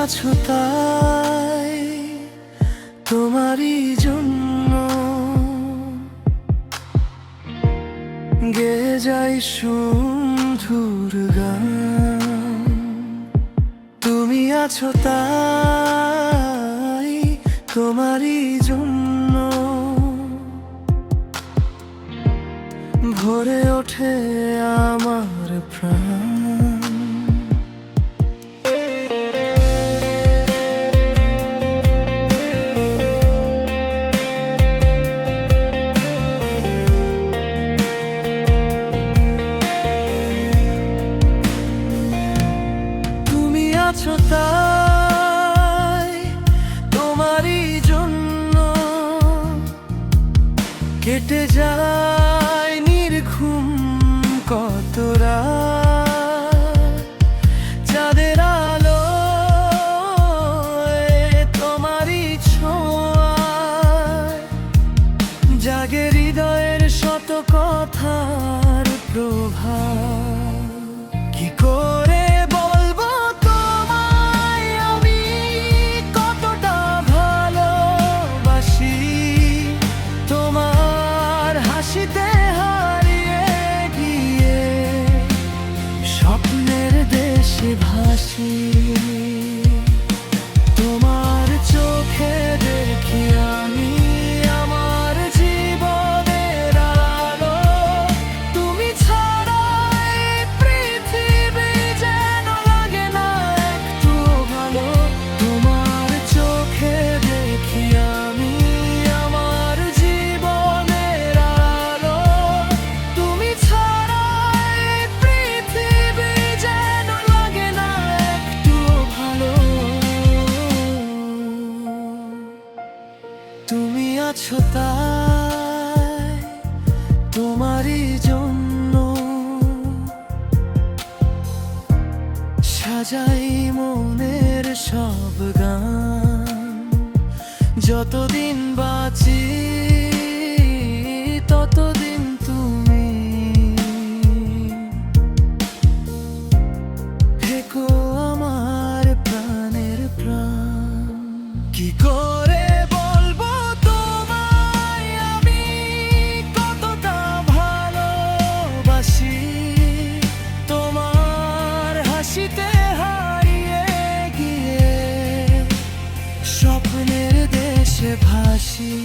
আছো তাই তোমারই জন্য গেয়ে যাই সুমধুর গান। তুমি আছো তাই তোমারই জন্য ভরে ওঠে আমার প্রাণ। আছো তাই তোমারই জন্য কেটে যায় নির্ঘুম কত রাত। চাঁদের আলো তোমারই ছোঁয়ায় জাগে হৃদয়ের শত কথার প্রভাব। কি করে ভাসি তোমার চোখে দেখি আমি আমার জীবনের আলো। তুমি ছাড়া এই পৃথিবী যেন লাগে না একটু ভালো। তোমার চোখে দেখি আমি আমার জীবনের আলো। তুমি ছাড়া এই পৃথিবী যেন লাগে না একটু ভালো। তুমি আছো তাই তোমারই জন্য সাজাই মনের সব গান। যতদিন বাঁচি ততদিন তুমি থেকো আমার প্রাণের প্রাণ। কি করে বলবো তোমায় আমি কতটা ভালোবাসি। তোমার হাসিতে হারিয়ে গিয়ে স্বপ্নের দেশে ভাসি।